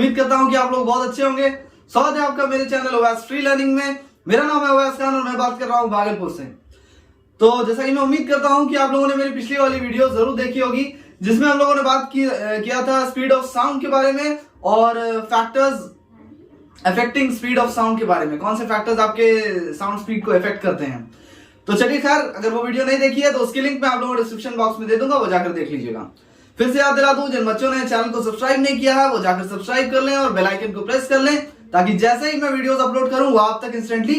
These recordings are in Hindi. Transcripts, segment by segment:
उम्मीद करता हूं कि आप लोग बहुत अच्छे होंगे। स्वागत है आपका मेरे चैनल ओवैस फ्री लर्निंग में। मेरा नाम है ओवैस खान और मैं बात कर रहा हूं भागलपुर से। तो जैसा कि मैं उम्मीद करता हूं कि आप लोगों ने मेरी पिछली वाली वीडियो जरूर देखी होगी, जिसमें हम लोगों ने बात किया था स्पीड ऑफ साउंड के बारे में और factors affecting speed of sound के बारे में, कौन से फैक्टर्स आपके साउंड स्पीड को इफेक्ट करते हैं। तो चलिए खैर, अगर वो वीडियो नहीं देखी है तो उसकी लिंक मैं आप लोगों को डिस्क्रिप्शन बॉक्स में दे दूंगा, वो जाकर देख लीजिएगा। फिर से याद दिला दूं, जिन बच्चों ने चैनल को सब्सक्राइब नहीं किया है वो जाकर सब्सक्राइब कर लें और बेल आइकन को प्रेस कर लें, ताकि जैसे ही मैं वीडियोस अपलोड करूं वो आप तक इंस्टेंटली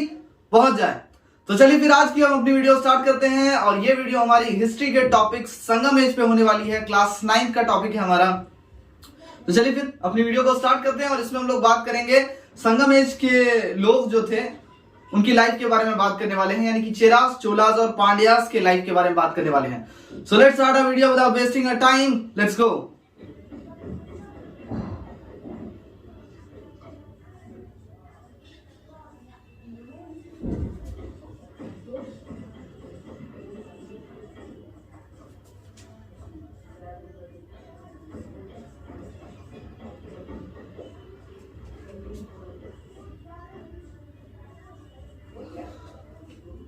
पहुंच जाए। तो चलिए फिर आज की हम अपनी वीडियो स्टार्ट करते हैं। और ये वीडियो हमारी हिस्ट्री के टॉपिक संगम एज पे होने वाली है। क्लास 9 का टॉपिक है हमारा। तो चलिए फिर अपनी वीडियो को स्टार्ट करते हैं और इसमें हम लोग बात करेंगे संगम एज के लोग जो थे उनकी लाइफ के बारे में बात करने वाले हैं, यानी कि चेरास, चोलास और पांड्यास के लाइफ के बारे में बात करने वाले हैं। So let's start a video without wasting a time. Let's go.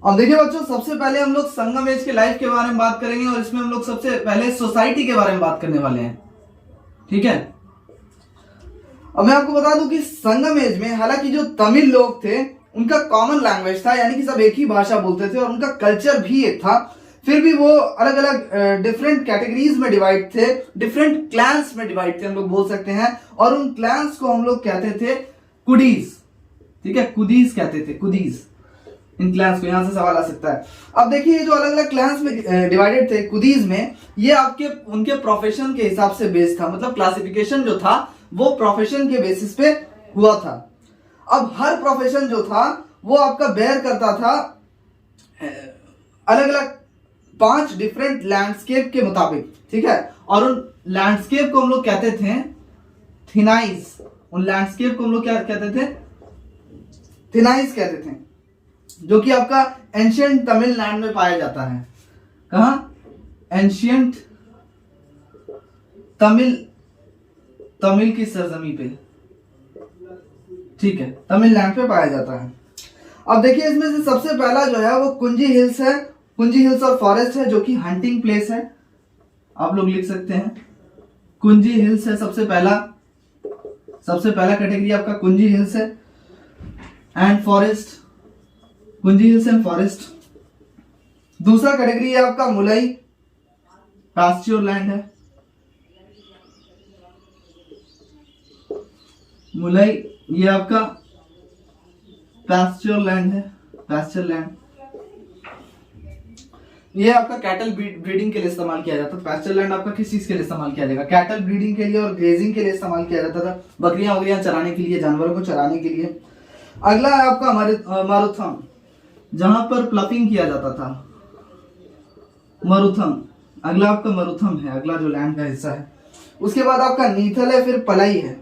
अब देखिए बच्चों, सबसे पहले हम लोग संगम एज के लाइफ के बारे में बात करेंगे और इसमें हम लोग सबसे पहले सोसाइटी के बारे में बात करने वाले हैं। ठीक है। अब मैं आपको बता दूं कि संगम एज में हालांकि जो तमिल लोग थे उनका कॉमन लैंग्वेज था, यानी कि सब एक ही भाषा बोलते थे और उनका कल्चर भी एक था। फिर भी वो अलग अलग डिफरेंट कैटेगरीज में डिवाइड थे, डिफरेंट क्लैंस में डिवाइड थे हम लोग बोल सकते हैं। और उन क्लैंस को हम लोग कहते थे कुडीज। ठीक है, कुदीज कहते थे, कुदीज। इन क्लैंस को, यहां से सवाल आ सकता है। अब देखिए, ये जो अलग अलग क्लैंस में डिवाइडेड थे कुदीज में, ये आपके उनके प्रोफेशन के हिसाब से बेस्ड था। मतलब क्लासिफिकेशन जो था वो प्रोफेशन के बेसिस पे हुआ था। अब हर प्रोफेशन जो था वो आपका बेयर करता था अलग अलग 5 डिफरेंट लैंडस्केप के मुताबिक। ठीक है। और उन लैंडस्केप को हम लोग कहते थे थिनाइज। उन लैंडस्केप को हम लोग क्या कहते थे? थिनाइज कहते थे, जो कि आपका एंशियंट तमिलनाडु में पाया जाता है। कहां? एंशियंट तमिल की सरजमी पे। ठीक है, तमिलनाडु पे पाया जाता है। अब देखिए, इसमें से सबसे पहला जो है वो कुंजी हिल्स है। कुंजी हिल्स और फॉरेस्ट है, जो कि हंटिंग प्लेस है। आप लोग लिख सकते हैं कुंजी हिल्स है सबसे पहला कैटेगरी आपका कुंजी हिल्स है एंड फॉरेस्ट। कुंजी हिल्स एंड फॉरेस्ट। दूसरा कैटेगरी है आपका मुलई, पास्चर लैंड है। मुलई ये आपका पास्चर लैंड है, पास्चर लैंड। ये आपका कैटल ब्रीडिंग के लिए इस्तेमाल किया जाता था। पास्चर लैंड आपका किस चीज के लिए इस्तेमाल किया जाएगा? कैटल ब्रीडिंग के लिए और ग्रेजिंग के लिए इस्तेमाल किया जाता था। बकरियां वकरियां चराने के लिए, जानवरों को चराने के लिए। अगला है आपका मारुथम, जहां पर प्लफिंग किया जाता था। मरुथम, अगला आपका मरुथम है, अगला जो लैंड का हिस्सा है। उसके बाद आपका नीथल है, फिर पलाई है।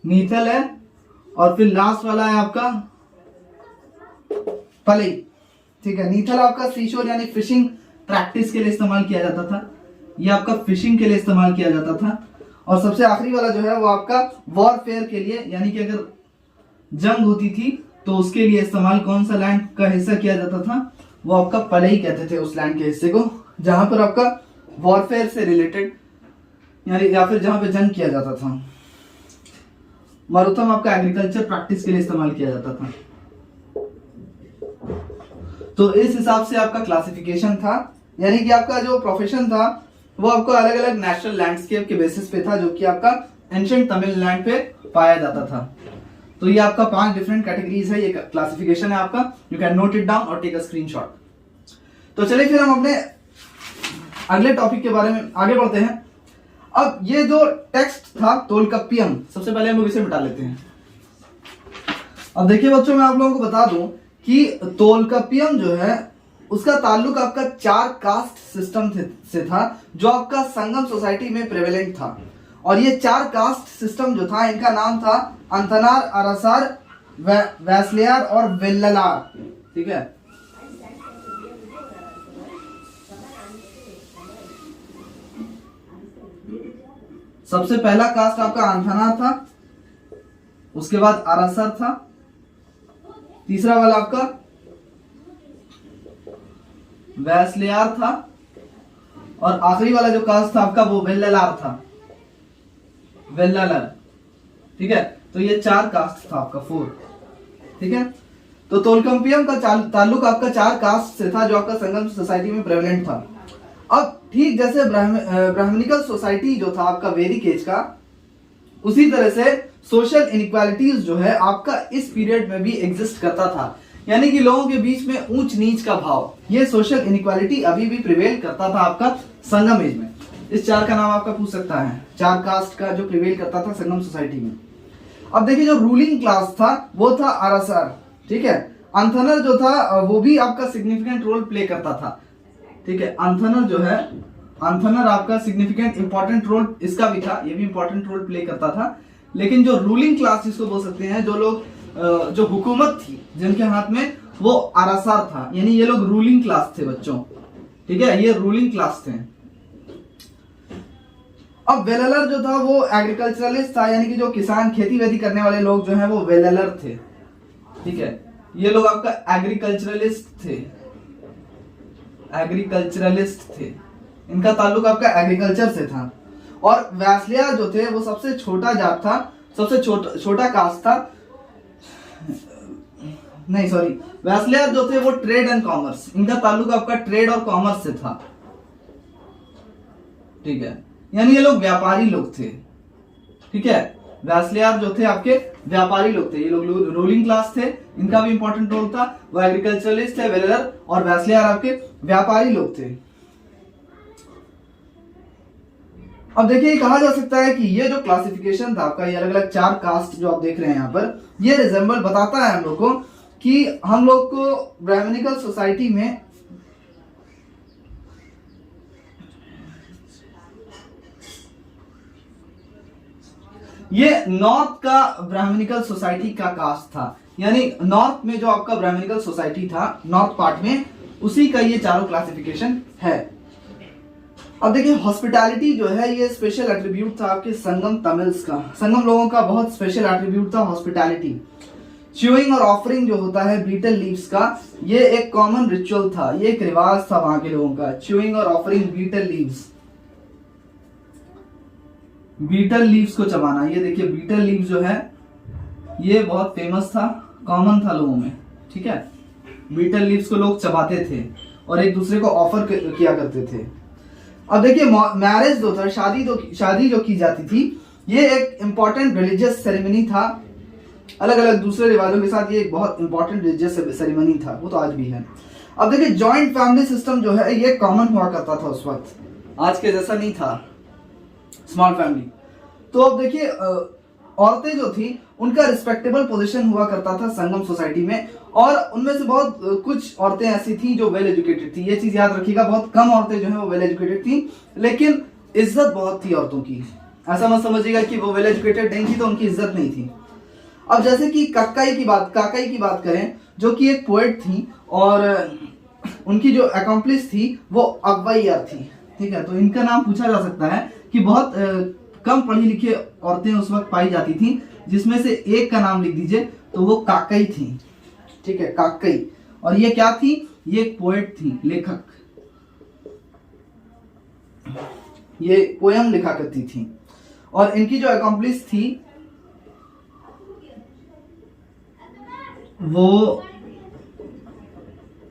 नीथल है और फिर लास्ट वाला है आपका पलई। ठीक है। नीथल आपका सीशोर यानी फिशिंग प्रैक्टिस के लिए इस्तेमाल किया जाता था। ये आपका फिशिंग के लिए इस्तेमाल किया जाता था। और सबसे आखिरी वाला जो है वो आपका वॉरफेयर के लिए, यानी कि अगर जंग होती थी तो उसके लिए इस्तेमाल कौन सा लैंड का हिस्सा किया जाता था? वो आपका पलई कहते थे उस लैंड के हिस्से को, जहां पर आपका वॉरफेयर से रिलेटेड यानी या फिर जहां पे जंग किया जाता था। मरुथम आपका एग्रीकल्चर प्रैक्टिस के लिए इस्तेमाल किया जाता था। तो इस हिसाब से आपका क्लासिफिकेशन था, यानी कि आपका जो प्रोफेशन था वो आपको अलग अलग नेचुरल लैंडस्केप के बेसिस पे था, जो कि आपका एंशिएंट तमिलनाडु पे पाया जाता था। तो ये आपका 5 डिफरेंट कैटेगरीज है, ये क्लासिफिकेशन है आपका। You can note it down और टेक अ स्क्रीनशॉट। तो चलिए फिर हम अपने अगले टॉपिक के बारे में आगे बढ़ते हैं। अब ये जो टेक्स्ट था तोलकप्पियम, सबसे पहले हम लोग इसे मिटा लेते हैं। अब देखिए बच्चों, मैं आप लोगों को बता दूं कि तोलकप्पियम जो है उसका ताल्लुक आपका 4 कास्ट सिस्टम से था, जो आपका संगम सोसाइटी में प्रेवेलेंट था। और ये 4 कास्ट सिस्टम जो था, इनका नाम था अंथनार, अरासार, वैसलियार और वेल्ललार। ठीक है। सबसे पहला कास्ट आपका आंथना था, उसके बाद आरासर था, तीसरा वाला आपका वैस्लियार था, और आखिरी वाला जो कास्ट था आपका वो वेल्लालार था, वेल्लालार। ठीक है, तो ये 4 कास्ट था आपका 4। ठीक है, तो तोलकम्पियम का ताल्लुक आपका 4 कास्ट से था जो आपका संगम सोसाइटी में प्रेवलेंट था। अब ठीक जैसे ब्राह्मणिकल सोसाइटी जो था आपका वैदिक एज का, उसी तरह से सोशल इनइक्वालिटीज जो है आपका इस पीरियड में भी एग्जिस्ट करता था, यानी कि लोगों के बीच में ऊंच नीच का भाव, ये सोशल इनइक्वालिटी अभी भी प्रिवेल करता था आपका संगम एज में। इस 4 का नाम आपका पूछ सकता है, 4 कास्ट का जो प्रिवेल करता था संगम सोसाइटी में। अब देखिए जो रूलिंग क्लास था वो था आरासार। ठीक है, अंथनर जो था वो भी आपका सिग्निफिकेंट रोल प्ले करता था। ठीक है, अंथनर जो है, अंथनर आपका सिग्निफिकेंट इंपॉर्टेंट रोल इसका भी था, ये भी इंपॉर्टेंट रोल प्ले करता था। लेकिन जो रूलिंग क्लास जिसको बोल सकते हैं, जो लोग जो हुकूमत थी जिनके हाथ में, वो आरासार था, यानी ये लोग रूलिंग क्लास थे बच्चों। ठीक है, ये रूलिंग क्लास थे। अब वेल्लालर जो था वो एग्रीकल्चरलिस्ट था, यानी कि जो किसान खेती वेती करने वाले लोग जो है वो वेल्लालर थे। ठीक है, ये लोग आपका एग्रीकल्चरलिस्ट थे, एग्रीकल्चरलिस्ट थे, इनका ताल्लुक आपका एग्रीकल्चर से था। और वैस्लियार जो थे वो सबसे छोटा जात था, सबसे छोटा कास्ट था, नहीं सॉरी, वैस्लियार जो थे वो ट्रेड एंड कॉमर्स, इनका ताल्लुक आपका ट्रेड और कॉमर्स से था। ठीक है, यानी ये लोग व्यापारी लोग थे। ठीक है, वैस्लियार जो थे आपके व्यापारी लोग थे, ये लोग रूलिंग क्लास थे, इनका भी इंपॉर्टेंट रोल था। वो एग्रीकल्चरलिस्ट थे वेल्लालर, और वैस्लियार आपके व्यापारी लोग थे। अब देखिए कहा जा सकता है कि ये जो क्लासिफिकेशन था आपका, ये अलग अलग 4 कास्ट जो आप देख रहे हैं यहाँ पर, ये रिजेंबल बताता है हम लोग को कि हम लोग को ब्राह्मणिकल सोसाइटी में ये नॉर्थ का ब्राह्मणिकल सोसाइटी का कास्ट था, यानी नॉर्थ में जो आपका ब्राह्मणिकल सोसाइटी था नॉर्थ पार्ट में, उसी का ये चारों क्लासिफिकेशन है। अब देखिए हॉस्पिटैलिटी जो है ये स्पेशल एट्रीब्यूट था आपके संगम तमिल्स का, संगम लोगों का बहुत स्पेशल एट्रीब्यूट था हॉस्पिटैलिटी। च्यूइंग और ऑफरिंग जो होता है बीटल लीव्स का, ये एक कॉमन रिचुअल था, ये एक रिवाज था वहां के लोगों का, च्यूइंग और offering betel leaves, betel leaves को चबाना। ये देखिए बीटल लीव्स जो है ये बहुत फेमस था, कॉमन था लोगों में। ठीक है, बीटल लीव्स को लोग चबाते थे और एक दूसरे को ऑफर किया करते थे। अब देखिए मैरिज जो था, शादी जो की जाती थी, ये एक इंपॉर्टेंट रिलीजियस सेरेमनी था। अलग अलग दूसरे रिवाजों के साथ ये एक बहुत इंपॉर्टेंट रिलीजियस सेरेमनी था, वो तो आज भी है। अब देखिए जॉइंट फैमिली सिस्टम जो है ये कॉमन हुआ करता था उस वक्त, आज के जैसा नहीं था स्मॉल फैमिली। तो अब देखिए औरतें जो थी उनका रिस्पेक्टेबल पोजीशन हुआ करता था संगम सोसाइटी में, और उनमें से बहुत कुछ औरतें ऐसी थी जो वेल एजुकेटेड थी। ये चीज याद रखिएगा, बहुत कम औरतें जो है वो वेल एजुकेटेड थी, लेकिन इज्जत बहुत थी औरतों की। ऐसा मत समझिएगा कि वो वेल एजुकेटेड नहीं थी तो उनकी इज्जत नहीं थी। अब जैसे कि काकाई की बात करें, जो कि एक पोएट थी और उनकी जो अकम्प्लिस थी वो अव्वैयार थी। ठीक है, तो इनका नाम पूछा जा सकता है कि बहुत कम पढ़ी लिखी औरतें उस वक्त पाई जाती थी, जिसमें से एक का नाम लिख दीजिए तो वो काकई थी। ठीक है, काकई। और ये क्या थी? ये एक पोएट थी, लेखक, ये पोयम लिखा करती थी। और इनकी जो अकम्प्लिस थी वो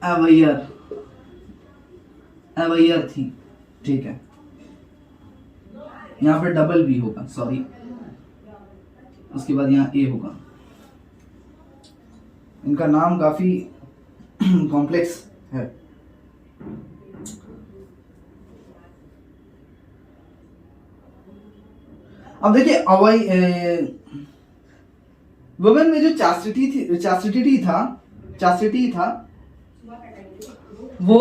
अवैयर थी। ठीक है, यहाँ पे डबल बी होगा, सॉरी, उसके बाद यहाँ ए होगा। इनका नाम काफी कॉम्प्लेक्स है। अब देखिए वुमेन में जो चास्टिटी था वो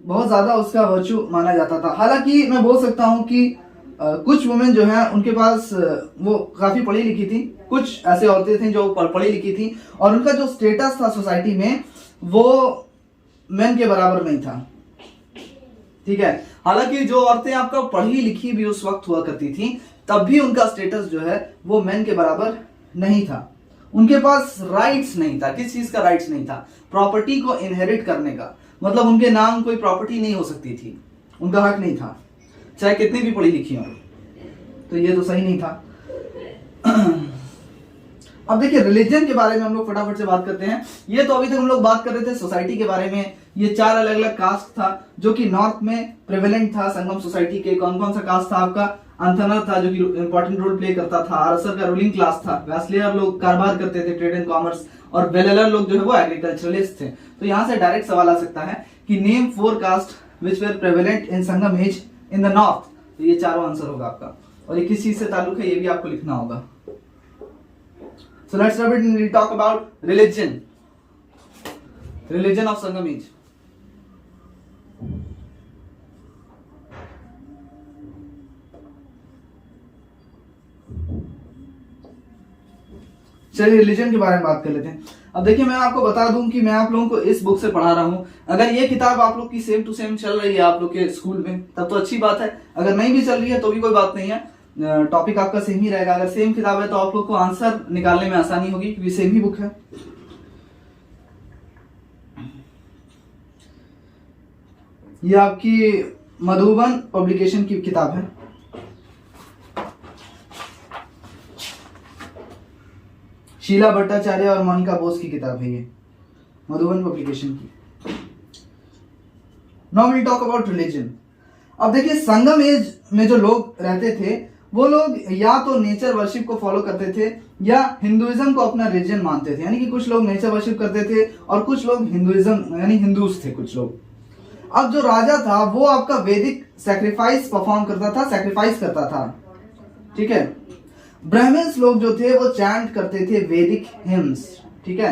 बहुत ज्यादा उसका वर्चू माना जाता था। हालांकि मैं बोल सकता हूं कि कुछ वुमेन जो है उनके पास वो काफी पढ़ी लिखी थी, कुछ ऐसे औरतें थी जो पढ़ी लिखी थी और उनका जो स्टेटस था सोसाइटी में वो मेन के बराबर नहीं था। ठीक है। हालांकि जो औरतें आपका पढ़ी लिखी भी उस वक्त हुआ करती थी, तब भी उनका स्टेटस जो है वो मेन के बराबर नहीं था। उनके पास राइट्स नहीं था। किस चीज का राइट्स नहीं था? प्रॉपर्टी को इनहेरिट करने का। मतलब उनके नाम कोई प्रॉपर्टी नहीं हो सकती थी, उनका हक नहीं था, चाहे कितनी भी पढ़ी लिखी हो। तो ये तो सही नहीं था। अब देखिए रिलीजन के बारे में हम लोग फटाफट से बात करते हैं। ये तो अभी तक हम लोग बात कर रहे थे सोसाइटी के बारे में। ये 4 अलग अलग कास्ट था जो कि नॉर्थ में प्रेवेलेंट था संगम सोसाइटी के। कौन कौन सा कास्ट था आपका? अंथनर था जो कि इंपॉर्टेंट रोल प्ले करता था। आरसर का रूलिंग क्लास था। वैस्लियर लोग कारोबार करते थे, ट्रेड एंड कॉमर्स। और बेलेलर लोग जो है वो एग्रीकल्चरलिस्ट थे। तो यहां से डायरेक्ट सवाल आ सकता है कि name 4 caste which were prevalent in Sangam age in the north. तो ये चारों आंसर होगा आपका। और ये किस चीज से ताल्लुक है ये भी आपको लिखना होगा। So let's start it and we'll talk about religion. Religion of Sangam age. चलिए रिलीजन के बारे में बात कर लेते हैं। अब देखिए मैं आपको बता दूं कि मैं आप लोगों को इस बुक से पढ़ा रहा हूं। अगर ये किताब आप लोग की सेम टू सेम चल रही है आप लोग के स्कूल में तब तो अच्छी बात है। अगर नहीं भी चल रही है तो भी कोई बात नहीं है, टॉपिक आपका सेम ही रहेगा। अगर सेम किताब है तो आप लोग को आंसर निकालने में आसानी होगी क्योंकि सेम ही बुक है। ये आपकी मधुबन पब्लिकेशन की किताब है। शीला भट्टाचार्य और मोनिका बोस की किताब है ये, मधुबन पब्लिकेशन की। Now we talk about religion. अब देखिए संगम एज में जो लोग रहते थे वो लोग या तो नेचर वर्शिप को फॉलो करते थे या हिंदुइज्म को अपना रिलीजन मानते थे। यानी कि कुछ लोग नेचर वर्शिप करते थे और कुछ लोग हिंदुइज्म यानी हिंदूज थे कुछ लोग। अब जो राजा था वो आपका वैदिक सैक्रिफाइस परफॉर्म करता था, सैक्रिफाइस करता था, ठीक है। ब्राह्मण्स लोग जो थे वो चैंट करते थे वैदिक हिम्स, ठीक है।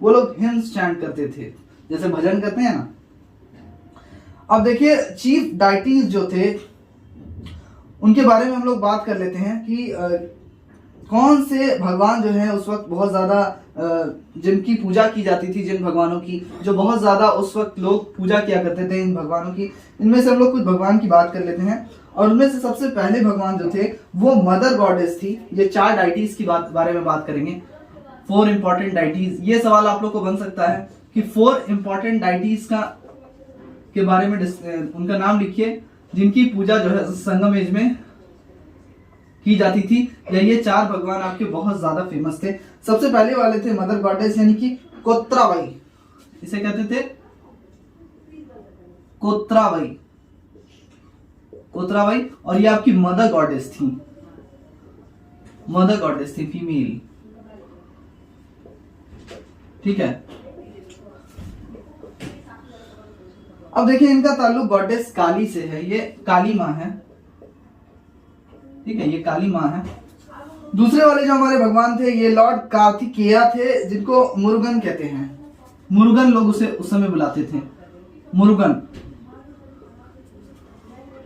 वो लोग हिम्स चैंट करते थे जैसे भजन करते हैं ना। अब देखिए चीफ डाइटीज जो थे उनके बारे में हम लोग बात कर लेते हैं कि कौन से भगवान जो है उस वक्त बहुत ज्यादा जिनकी पूजा की जाती थी, जिन भगवानों की जो बहुत ज्यादा उस वक्त लोग पूजा किया करते थे इन भगवानों की। इनमें से हम लोग कुछ भगवान की बात कर लेते हैं। और उनमें से सबसे पहले भगवान जो थे वो मदर गॉडेस थी। ये 4 डाइटीज की बारे में बात करेंगे। 4 इंपॉर्टेंट डाइटीज। ये सवाल आप लोग को बन सकता है कि 4 इंपॉर्टेंट डाइटीज के बारे में उनका नाम लिखिए जिनकी पूजा जो है संगम एज में की जाती थी। या ये 4 भगवान आपके बहुत ज्यादा फेमस थे। सबसे पहले वाले थे मदर गॉडेस यानी कि कोत्राबाई। इसे कहते थे कोत्राबाई, कोत्राबाई। और ये आपकी मदर गॉडेस थी, मदर गॉडेस थी फीमेल, ठीक है। अब देखिए इनका ताल्लुक गॉडेस काली से है। ये काली माँ है, ठीक है, ये काली माँ है। दूसरे वाले जो हमारे भगवान थे ये लॉर्ड कार्तिकेय थे जिनको मुरुगन कहते हैं। मुरुगन लोग उसे उस समय बुलाते थे, मुरुगन,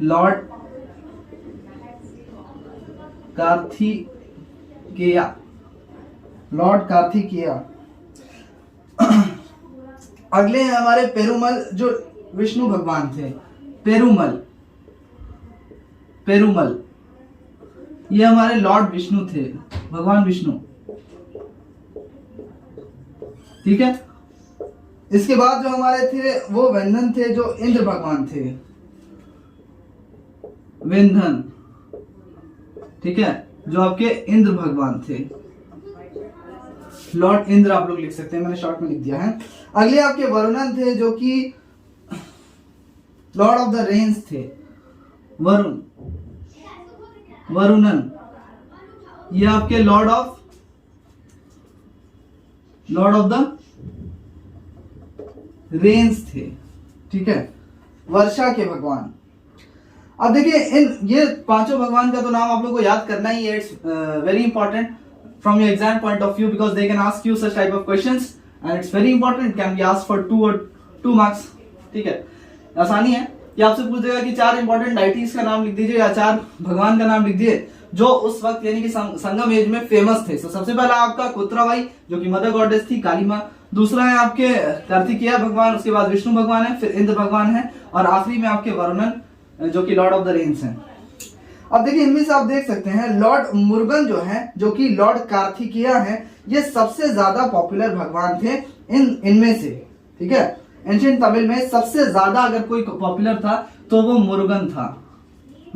लॉर्ड कार्तिकेय, लॉर्ड कार्तिकेय। अगले हैं हमारे पेरुमल जो विष्णु भगवान थे। पेरुमल, पेरुमल ये हमारे लॉर्ड विष्णु थे, भगवान विष्णु, ठीक है। इसके बाद जो हमारे थे वो वेंधन थे जो इंद्र भगवान थे, वेंधन, ठीक है, जो आपके इंद्र भगवान थे, लॉर्ड इंद्र आप लोग लिख सकते हैं, मैंने शॉर्ट में लिख दिया है। अगले आपके वरुणन थे जो कि लॉर्ड ऑफ द रेन्स थे, वरुण, वरुणन ये आपके लॉर्ड ऑफ द रेन्स थे, ठीक है, वर्षा के भगवान। अब देखिए इन ये 5 भगवान का तो नाम आप लोग को याद करना ही है। It's very important from your exam point of view because they can ask you such type of questions and it's very important, it can be asked for 2 marks, ठीक है। आसानी है कि आपसे पूछ देगा कि 4 इंपॉर्टेंट डाइटीज का नाम लिख दीजिए या 4 भगवान का नाम लिख दिए। जो उस वक्त यानी कि संगम एज में फेमस थे। सबसे पहला आपका कुत्राबाई जो कि मदर गॉडेस थी, काली माँ। दूसरा है आपके कार्तिकेय भगवान, उसके बाद विष्णु भगवान है, फिर इंद्र भगवान है, और आखिरी में आपके वरुणन जो कि लॉर्ड ऑफ द रेन्स हैं। अब देखिए इनमें से आप देख सकते हैं लॉर्ड मुरुगन जो है, जो कि लॉर्ड कार्तिकेय है, ये सबसे ज्यादा पॉपुलर भगवान थे इनमें से। ठीक है, एंशिएंट तमिल में सबसे ज्यादा अगर कोई पॉपुलर था तो वो मुरुगन था।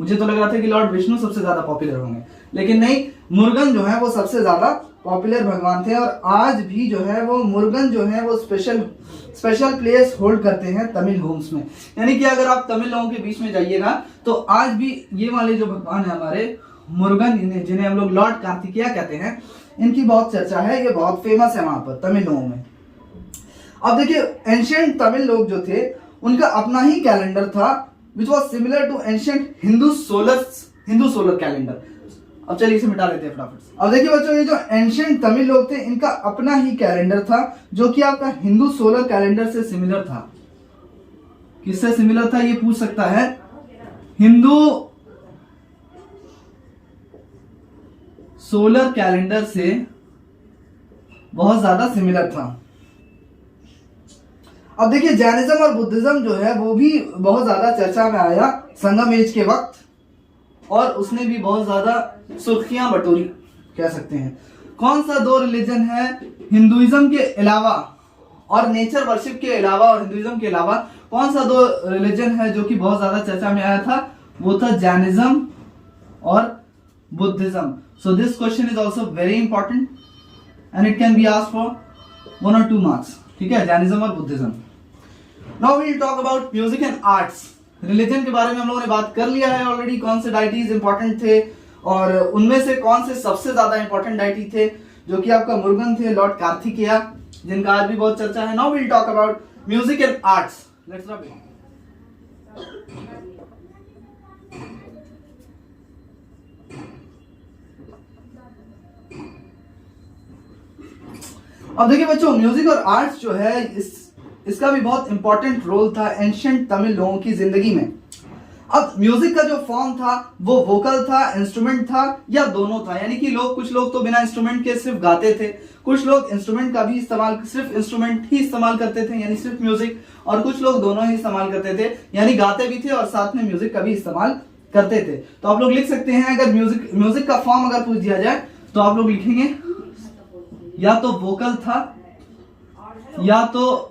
मुझे तो लग रहा था कि लॉर्ड विष्णु सबसे ज्यादा पॉपुलर होंगे, लेकिन नहीं, मुरुगन जो है वो सबसे ज्यादा पॉपुलर भगवान थे। और आज भी जो है वो मुरुगन जो है वो स्पेशल प्लेस होल्ड करते हैं तमिल होम्स में। यानी कि अगर आप तमिल लोगों के बीच में जाइएगा तो आज भी ये वाले जो भगवान है हमारे मुरुगन, जिन्हें हम लोग लॉर्ड कार्तिकेय कहते हैं, इनकी बहुत चर्चा है, ये बहुत फेमस है वहां पर तमिल लोगों में। अब देखिए एंशिएंट तमिल लोग जो थे उनका अपना ही कैलेंडर था which was similar to ancient Hindu solar calendar. अब चलिए इसे मिटा लेते हैं फटाफट से। अब देखिए बच्चों, ये जो एंशिएंट तमिल लोग थे इनका अपना ही कैलेंडर था जो कि आपका हिंदू सोलर कैलेंडर से सिमिलर था। किससे सिमिलर था ये पूछ सकता है। हिंदू सोलर कैलेंडर से बहुत ज्यादा सिमिलर था। अब देखिए जैनिज्म और बुद्धिज्म जो है वो भी बहुत ज्यादा चर्चा में आया संगम एज के वक्त, और उसने भी बहुत ज्यादा सुर्खियां बटोरी कह सकते हैं। कौन सा दो रिलीजन है हिंदुइज्म के अलावा और नेचर वर्शिप के अलावा और हिंदुइज्म के अलावा, कौन सा दो रिलीजन है जो कि बहुत ज्यादा चर्चा में आया था? वो था जैनिज्म और Buddhism. So this question is also very important and it can be asked for 1 or 2 marks. ठीक है, जैनिज्म और Buddhism. Now we will talk about music and arts. Religion के बारे में हम लोगों ने बात कर लिया है ऑलरेडी, कौन से डाइटीज इंपॉर्टेंट थे और उनमें से कौन से सबसे ज्यादा इंपॉर्टेंट डाइटी थे, जो कि आपका मुरुगन थे, लॉर्ड कार्तिकेय, जिनका आज भी बहुत चर्चा है। Now we will talk about music and arts. Let's begin. अब देखिए बच्चों, म्यूजिक और आर्ट्स जो है इसका भी बहुत इंपॉर्टेंट रोल था एंशिएंट तमिल लोगों की जिंदगी में। अब म्यूजिक का जो फॉर्म था वो वोकल था, इंस्ट्रूमेंट था, या दोनों था। यानी कि कुछ लोग तो बिना इंस्ट्रूमेंट के सिर्फ गाते थे, कुछ लोग इंस्ट्रूमेंट का भी इस्तेमाल, सिर्फ इंस्ट्रूमेंट ही इस्तेमाल करते थे यानी सिर्फ म्यूजिक, और कुछ लोग दोनों ही इस्तेमाल करते थे यानी गाते भी थे और साथ में म्यूजिक का भी इस्तेमाल करते थे। तो आप लोग लिख सकते हैं, अगर म्यूजिक का फॉर्म अगर पूछ दिया जाए तो आप लोग लिखेंगे या तो वोकल था या तो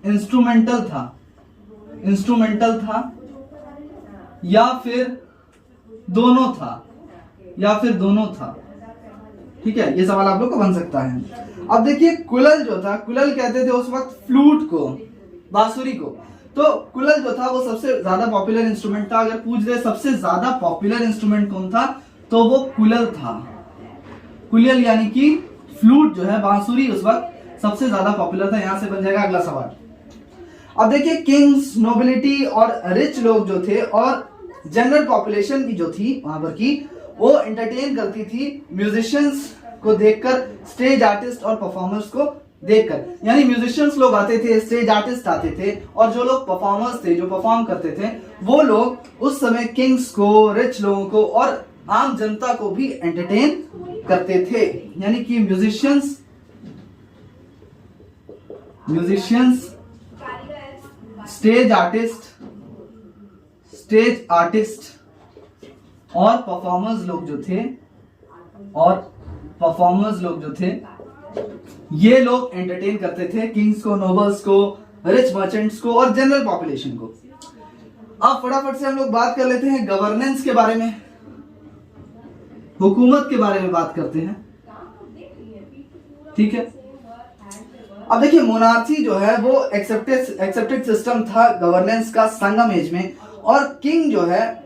इंस्ट्रूमेंटल था या फिर दोनों था। ठीक है, ये सवाल आप लोग को बन सकता है। अब देखिए कुलल जो था, कुलल कहते थे उस वक्त फ्लूट को, बांसुरी को। तो कुलल जो था वो सबसे ज्यादा पॉपुलर इंस्ट्रूमेंट था। अगर पूछ दे सबसे ज्यादा पॉपुलर इंस्ट्रूमेंट कौन था तो वो कुलल था। कुलल यानी कि फ्लूट जो है, बांसुरी उस वक्त सबसे ज्यादा पॉपुलर था। यहां से बन जाएगा अगला सवाल। अब देखिए किंग्स, नोबिलिटी और रिच लोग जो थे और जनरल पॉपुलेशन की जो थी वहां पर की, वो एंटरटेन करती थी म्यूजिशियंस को देखकर, स्टेज आर्टिस्ट और परफॉर्मर्स को देखकर। यानी म्यूजिशियंस लोग आते थे, स्टेज आर्टिस्ट आते थे, और जो लोग परफॉर्मर्स थे, जो परफॉर्म करते थे, वो लोग उस समय किंग्स को, रिच लोगों को और आम जनता को भी एंटरटेन करते थे। यानी कि म्यूजिशियंस, स्टेज आर्टिस्ट और परफॉर्मर्स लोग जो थे, ये लोग एंटरटेन करते थे किंग्स को, नोबल्स को, रिच मर्चेंट्स को और जनरल पॉपुलेशन को। अब फटाफट से हम लोग बात कर लेते हैं गवर्नेंस के बारे में, हुकूमत के बारे में बात करते हैं। ठीक है, अब देखिए मोनार्ची जो है वो एक्सेप्टेड सिस्टम था गवर्नेंस का संगम एज में, और किंग जो है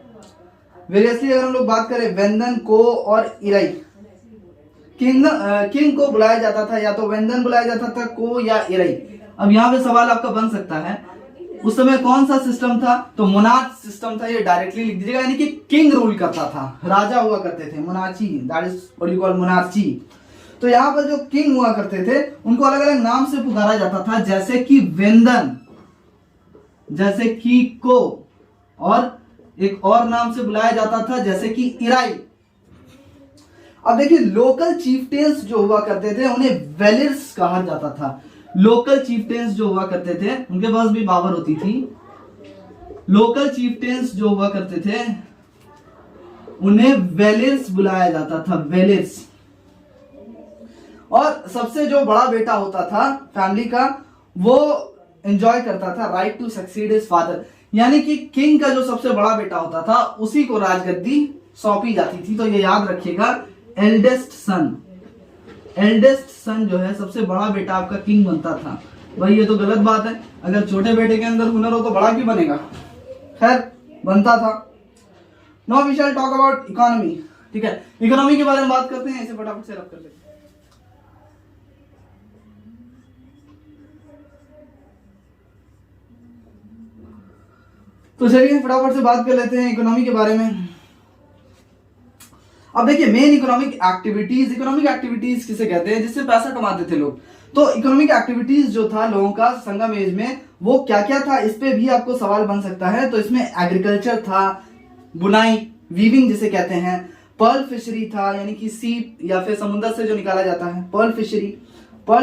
वेरियसली, अगर हम लोग बात करें वेंदन, को और इराई, किंग को बुलाया जाता था, या तो वेंदन बुलाया जाता था, को या इराई। अब यहाँ पे सवाल आपका बन सकता है उस समय कौन सा सिस्टम था? तो मोनार्च सिस्टम था, ये डायरेक्टली लिख दीजिएगा। यानी कि किंग रूल करता था, राजा हुआ करते थे, monarchy, that is what you call monarchy. तो यहाँ पर जो किंग हुआ करते थे उनको अलग अलग नाम से पुकारा जाता था, जैसे कि वेंदन, जैसे कि को, और एक और नाम से बुलाया जाता था जैसे कि इराई। अब देखिए लोकल चीफटेन्स जो हुआ करते थे उन्हें वेलियर्स कहा जाता था। लोकल चीफटेन्स जो हुआ करते थे उनके पास भी पावर होती थी। लोकल चीफटेन्स जो हुआ करते थे उन्हें वेलियर्स बुलाया जाता था, वेलियर्स। और सबसे जो बड़ा बेटा होता था फैमिली का वो एंजॉय करता था right to succeed his father, यानी कि किंग का जो सबसे बड़ा बेटा होता था उसी को राजगद्दी सौंपी जाती थी। तो ये याद रखिएगा, एल्डेस्ट सन, एल्डेस्ट सन जो है सबसे बड़ा बेटा आपका किंग बनता था। भाई ये तो गलत बात है, अगर छोटे बेटे के अंदर हुनर हो तो बड़ा क्यों बनेगा, खैर बनता था। Now we shall talk about economy. ठीक है, इकोनॉमी के बारे में बात करते हैं, इसे फटाफट से रब कर लेते हैं। तो चलिए फटाफट से बात कर लेते हैं इकोनॉमी के बारे में। अब देखिए मेन इकोनॉमिक एक्टिविटीज किसे कहते हैं, जिससे पैसा कमाते थे लोग। तो इकोनॉमिक एक्टिविटीज जो था लोगों का संगम एज में वो क्या क्या था, इस पे भी आपको सवाल बन सकता है। तो इसमें एग्रीकल्चर था, बुनाई, वीविंग जिसे कहते हैं, पर्ल फिशरी था यानी कि सीप या फिर समुद्र से जो निकाला जाता है, पर्ल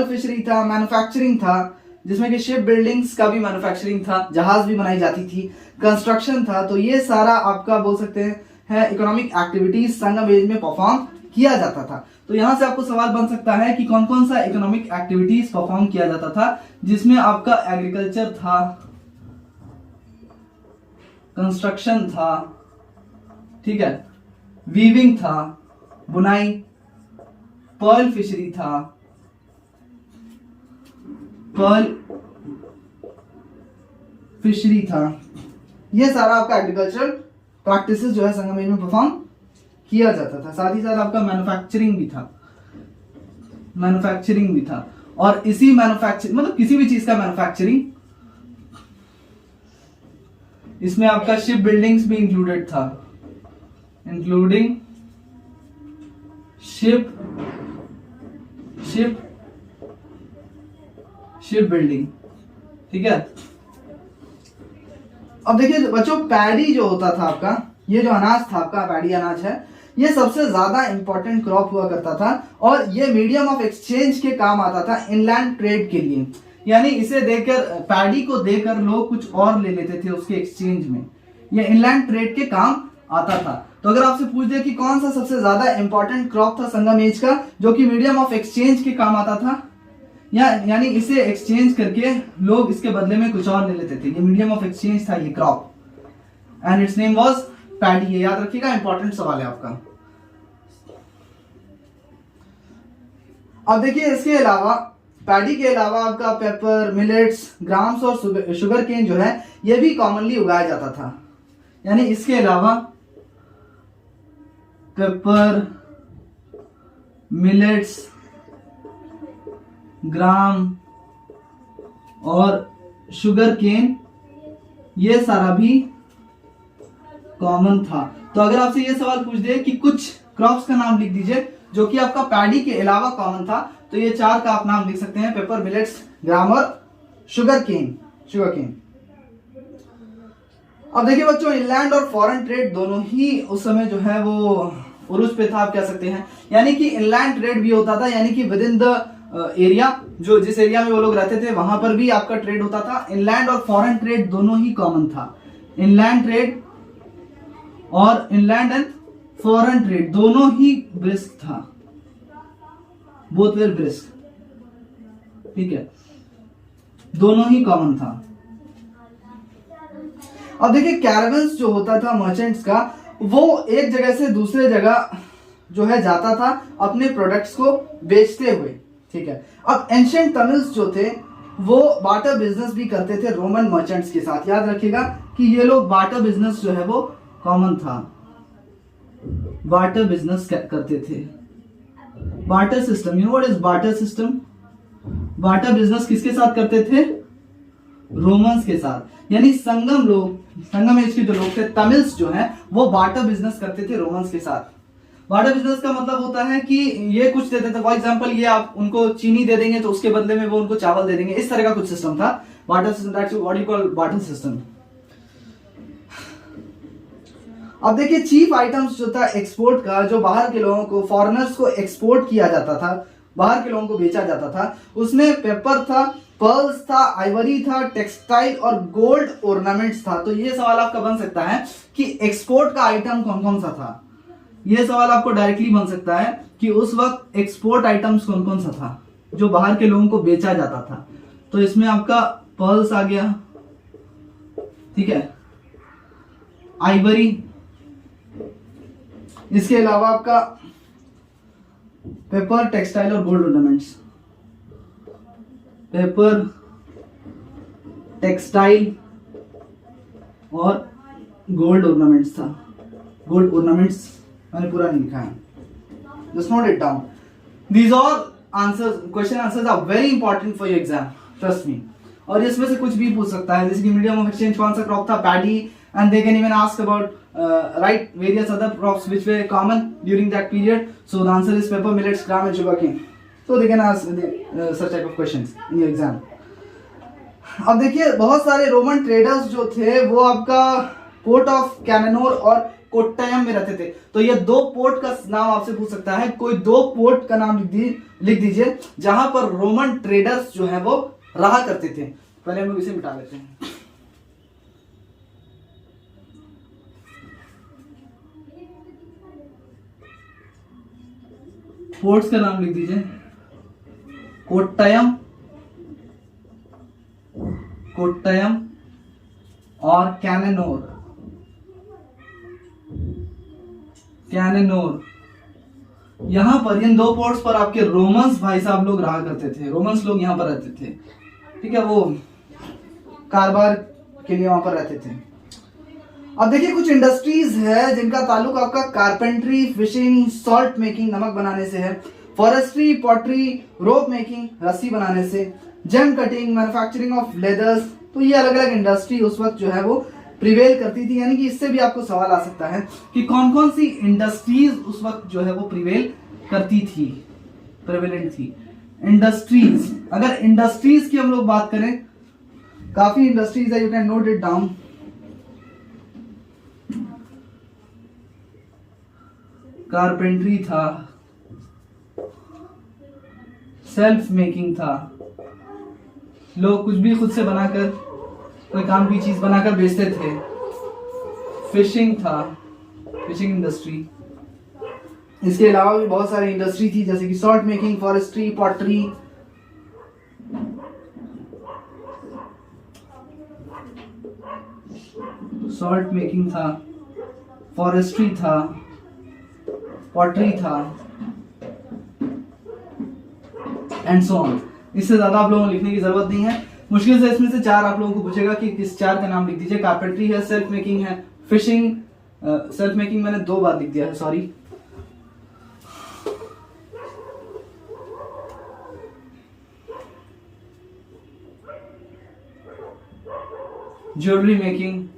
फिशरी था, मैन्युफैक्चरिंग था जिसमें कि शिप बिल्डिंग्स का भी मैन्युफैक्चरिंग था, जहाज भी बनाई जाती थी, कंस्ट्रक्शन था। तो ये सारा आपका बोल सकते हैं है इकोनॉमिक एक्टिविटीज संगम एज में परफॉर्म किया जाता था। तो यहां से आपको सवाल बन सकता है कि कौन कौन सा इकोनॉमिक एक्टिविटीज परफॉर्म किया जाता था, जिसमें आपका एग्रीकल्चर था, कंस्ट्रक्शन था, ठीक है, वीविंग था, बुनाई, पर्ल फिशरी था, ये सारा आपका एग्रीकल्चरल प्रैक्टिसेस जो है संगम एज में परफॉर्म किया जाता था। साथ ही साथ आपका मैन्युफैक्चरिंग भी था, और इसी मैन्युफैक्चरिंग मतलब किसी भी चीज का मैन्युफैक्चरिंग, इसमें आपका शिप बिल्डिंग्स भी इंक्लूडेड था, इंक्लूडिंग शिप बिल्डिंग। ठीक है, अब देखिए बच्चों पैडी जो होता था आपका, ये जो अनाज था आपका, पैडी अनाज है, ये सबसे ज्यादा इंपॉर्टेंट क्रॉप हुआ करता था और ये मीडियम ऑफ एक्सचेंज के काम आता था इनलैंड ट्रेड के लिए। यानी इसे देखकर, पैडी को देखकर लोग कुछ और ले लेते थे उसके एक्सचेंज में, ये इनलैंड ट्रेड के काम आता था। तो अगर आपसे पूछ दे कि कौन सा सबसे ज्यादा इंपॉर्टेंट क्रॉप था संगम एज का जो कि मीडियम ऑफ एक्सचेंज के काम आता था, यानी इसे एक्सचेंज करके लोग इसके बदले में कुछ और ले लेते थे, ये मीडियम ऑफ एक्सचेंज था ये crop, and it's name was paddy. ये याद रखिएगा, इंपॉर्टेंट सवाल है आपका। अब देखिए इसके अलावा, पैडी के अलावा आपका पेपर, मिलेट्स, ग्राम्स और शुगर केन जो है ये भी कॉमनली उगाया जाता था। यानी इसके अलावा पेपर, मिलेट्स, ग्राम और शुगर केन ये सारा भी कॉमन था। तो अगर आपसे ये सवाल पूछ दे कि कुछ क्रॉप्स का नाम लिख दीजिए जो कि आपका पैडी के अलावा कॉमन था, तो ये चार का आप नाम लिख सकते हैं, पेपर, मिलेट्स, ग्राम और शुगर केन। अब देखिए बच्चों, इनलैंड और फॉरेन ट्रेड दोनों ही उस समय जो है वो उरूज पे था, आप कह सकते हैं। यानी कि इनलैंड ट्रेड भी होता था, यानी कि विद इन द एरिया, जो जिस एरिया में वो लोग रहते थे वहां पर भी आपका ट्रेड होता था। इनलैंड और फॉरेन ट्रेड दोनों ही कॉमन था। इनलैंड ट्रेड और इनलैंड एंड फॉरेन ट्रेड दोनों ही ब्रिस्क था, बोथ वेर ब्रिस्क। ठीक है, दोनों ही कॉमन था। अब देखिए कैरावन्स जो होता था मर्चेंट्स का, वो एक जगह से दूसरे जगह जो है जाता था अपने प्रोडक्ट्स को बेचते हुए। ठीक है, अब एंशिएंट तमिल्स जो थे वो बार्टर बिजनेस भी करते थे रोमन मर्चेंट्स के साथ। याद रखिएगा कि ये लोग बार्टर बिजनेस जो है वो कॉमन था, बार्टर बिजनेस करते थे। Barter system, you know what is barter system? Barter business किसके साथ करते थे? रोमन्स के साथ। यानी संगम एज के जो लोग थे, तमिल्स जो हैं, वो बार्टर बिजनेस करते थे रोमन्स के साथ। बार्टर बिजनेस का मतलब होता है कि ये कुछ देते थे, फॉर एग्जांपल ये आप उनको चीनी दे देंगे तो उसके बदले में वो उनको चावल दे देंगे, इस तरह का कुछ सिस्टम था barter system. That's what you call barter system. अब देखिए चीप आइटम्स जो था एक्सपोर्ट का, जो बाहर के लोगों को, फॉरेनर्स को एक्सपोर्ट किया जाता था, बाहर के लोगों को बेचा जाता था, उसमें पेपर था, पर्ल्स था, आइवरी था, टेक्सटाइल और गोल्ड ऑर्नामेंट्स था। तो ये सवाल आपका बन सकता है कि एक्सपोर्ट का आइटम कौन कौन सा था। ये सवाल आपको डायरेक्टली बन सकता है कि उस वक्त एक्सपोर्ट आइटम्स कौन कौन सा था जो बाहर के लोगों को बेचा जाता था। तो इसमें आपका पर्ल्स आ गया, ठीक है, आइवरी, इसके अलावा आपका पेपर, टेक्सटाइल और गोल्ड ऑर्नामेंट्स। पेपर, टेक्सटाइल और गोल्ड ऑर्नामेंट्स था। गोल्ड ऑर्नामेंट्स मैंने पूरा नहीं लिखा है, just note it down. These all answers, question answers are very important for your exam, trust me. और इसमें से कुछ भी पूछ सकता है, जैसे कि मीडियम ऑफ एक्सचेंज कौन सा क्रॉप था, paddy, and they can even ask about right various other crops which were common during that period. So the answer is pepper, millets, gram and sugarcane. So they can ask such type of questions in your exam. अब देखिए बहुत सारे रोमन ट्रेडर्स जो थे वो आपका पोर्ट ऑफ कैननोर और कोट्टायम में रहते थे। तो ये दो पोर्ट का नाम आपसे पूछ सकता है, कोई दो पोर्ट का नाम लिख दीजिए जहां पर रोमन ट्रेडर्स जो है वो रहा करते थे। पहले हम लोग इसे मिटा लेते हैं। पोर्ट्स का नाम लिख दीजिए, कोट्टायम, कोट्टायम और कैननोर। कैननोर, यहां पर इन दो पोर्ट्स पर आपके रोमन्स भाई साहब लोग रहा करते थे। रोमन्स लोग यहां पर रहते थे, ठीक है, वो कारोबार के लिए वहां पर रहते थे। अब देखिए कुछ इंडस्ट्रीज है जिनका ताल्लुक आपका कारपेंट्री, फिशिंग, सॉल्ट मेकिंग नमक बनाने से है, फॉरेस्ट्री, पॉटरी, रोप मेकिंग रस्सी बनाने से, gem cutting, manufacturing of leathers. तो ये अलग अलग इंडस्ट्री उस वक्त जो है वो प्रिवेल करती थी। यानी कि इससे भी आपको सवाल आ सकता है कि कौन कौन सी इंडस्ट्रीज उस वक्त जो है वो प्रिवेल करती थी, प्रेवेलेंट थी। इंडस्ट्रीज, अगर इंडस्ट्रीज की हम लोग बात करें, काफी इंडस्ट्रीज है, you can note it down. Carpentry था, सेल्फ मेकिंग था, लोग कुछ भी खुद से बनाकर, कोई काम की चीज बनाकर बेचते थे। फिशिंग था, फिशिंग इंडस्ट्री। इसके अलावा भी बहुत सारी इंडस्ट्री थी जैसे कि salt making, forestry, pottery. Salt making था, फॉरेस्ट्री था, पॉटरी था एंड सो ऑन। इससे ज्यादा आप लोगों को लिखने की जरूरत नहीं है। मुश्किल से इसमें से चार आप लोगों को पूछेगा कि किस चार का नाम लिख दीजिए। कारपेंट्री है, सेल्फ मेकिंग है, फिशिंग, सेल्फ मेकिंग मैंने दो बार लिख दिया है, sorry. Jewellery making,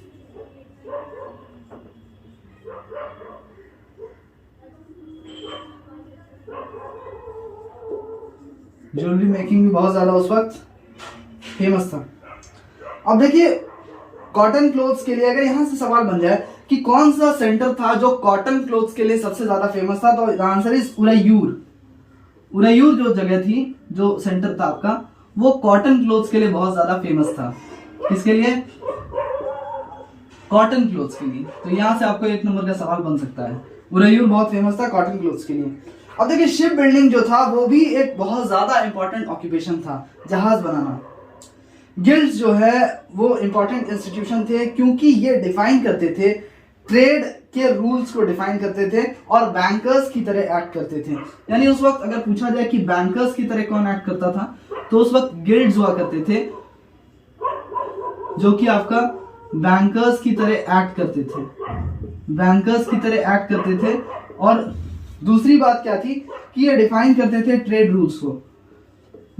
jewellery making भी बहुत ज्यादा उस वक्त फेमस था। अब देखिए कॉटन क्लोथ्स के लिए अगर यहां से सवाल बन जाए कि कौन सा सेंटर था जो कॉटन क्लोथ्स के लिए सबसे ज्यादा फेमस था, तो आंसर इज उरैयूर। उरैयूर जो जगह थी, जो सेंटर था आपका, वो कॉटन क्लोथ्स के लिए बहुत ज्यादा फेमस था। किसके लिए? कॉटन क्लोथ्स के लिए। तो यहां से आपको एक नंबर का सवाल बन सकता है। उरैयूर बहुत फेमस था कॉटन क्लोथ्स के लिए। अब देखिए शिप बिल्डिंग जो था वो भी एक बहुत ज्यादा इंपॉर्टेंट ऑक्यूपेशन था, जहाज बनाना। गिल्ड्स जो है वो इंपॉर्टेंट इंस्टीट्यूशन थे क्योंकि ये डिफाइन करते थे, ट्रेड के रूल्स को डिफाइन करते थे और बैंकर्स की तरह एक्ट करते थे। यानी उस वक्त अगर पूछा जाए कि बैंकर्स की तरह कौन एक्ट करता था, तो उस वक्त गिल्ड्स हुआ करते थे जो कि आपका बैंकर्स की तरह एक्ट करते थे, बैंकर्स की तरह एक्ट करते थे। और दूसरी बात क्या थी कि ये डिफाइन करते थे ट्रेड रूल्स को,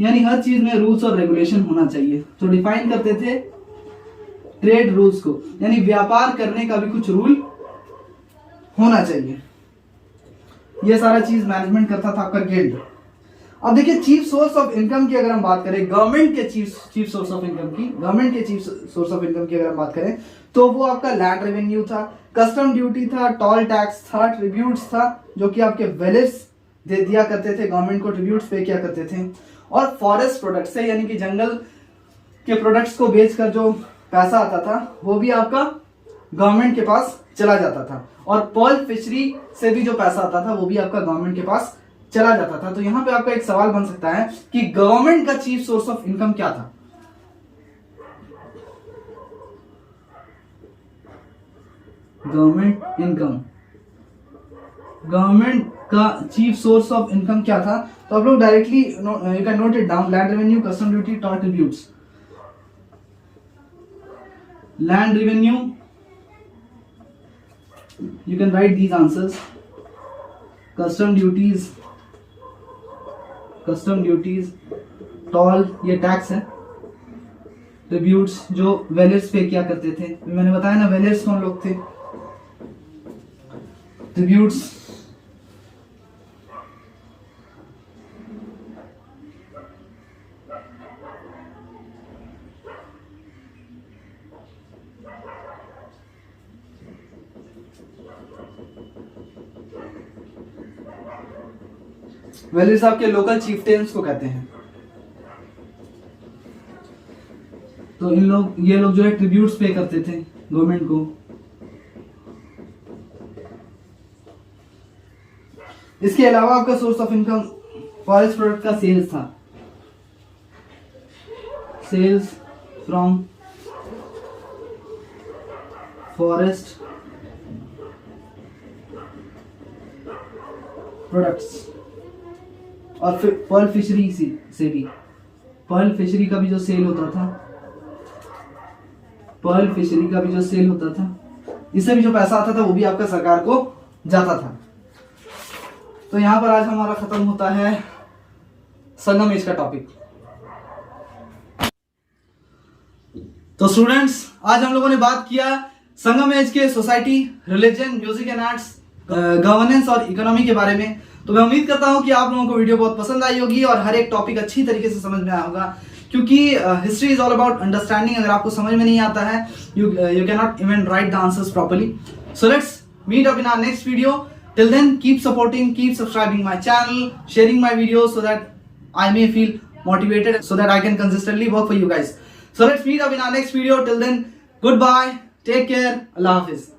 यानी हर चीज में रूल्स और रेगुलेशन होना चाहिए। तो डिफाइन करते थे ट्रेड रूल्स को, यानी व्यापार करने का भी कुछ रूल होना चाहिए। ये सारा चीज मैनेजमेंट करता था आपका गिल्ड। अब देखिए चीफ सोर्स ऑफ इनकम की अगर हम बात करें, गवर्नमेंट के चीफ सोर्स ऑफ इनकम की, गवर्नमेंट के चीफ सोर्स ऑफ इनकम की अगर हम बात करें तो वो आपका लैंड रेवेन्यू था, कस्टम ड्यूटी था, टोल टैक्स था, ट्रिब्यूट्स था जो कि आपके वेलिस दे दिया करते थे, गवर्नमेंट को ट्रिब्यूट्स पे किया करते थे, और फॉरेस्ट प्रोडक्ट्स है यानी कि जंगल के प्रोडक्ट्स को बेचकर जो पैसा आता था वो भी आपका गवर्नमेंट के पास चला जाता था, और पर्ल फिशरी से भी जो पैसा आता था वो भी आपका गवर्नमेंट के पास चला जाता था। तो यहां पे आपका एक सवाल बन सकता है कि गवर्नमेंट का चीफ सोर्स ऑफ इनकम क्या था? गवर्नमेंट इनकम, गवर्नमेंट का चीफ सोर्स ऑफ इनकम क्या था? तो आप लोग directly you can note it down, land revenue, custom duty, toll tributes. Land revenue, you can write these answers, custom duties, toll ये टैक्स है, ट्रिब्यूट्स जो वेलियर्स पे किया करते थे, मैंने बताया ना वेलियर्स कौन लोग थे, ट्रिब्यूट्स, वेलियर्स आपके लोकल चीफटेन्स को कहते हैं। तो ये लोग जो है ट्रिब्यूट्स पे करते थे गवर्नमेंट को। इसके अलावा आपका source of income forest product का सेल्स था, सेल्स फ्रॉम फॉरेस्ट प्रोडक्ट्स, और फिर पर्ल फिशरी से भी, पर्ल फिशरी का भी जो सेल होता था, पर्ल फिशरी का भी जो सेल होता था, इससे भी जो पैसा आता था वो भी आपका सरकार को जाता था। तो यहां पर आज हमारा खत्म होता है संगम एज का टॉपिक। तो स्टूडेंट्स आज हम लोगों ने बात किया संगम एज के society, religion, music and arts, governance और इकोनॉमी के बारे में। तो मैं उम्मीद करता हूं कि आप लोगों को वीडियो बहुत पसंद आई होगी और हर एक टॉपिक अच्छी तरीके से समझ में आया होगा, क्योंकि history is all about understanding. अगर आपको समझ में नहीं आता है you can not even write the answers properly. So let's meet up in our next video. Till then keep supporting, keep subscribing my channel, sharing my videos so that I may feel motivated, so that I can consistently work for you guys. So let's meet up in our next video. Till then, goodbye, take care, Allah Hafiz.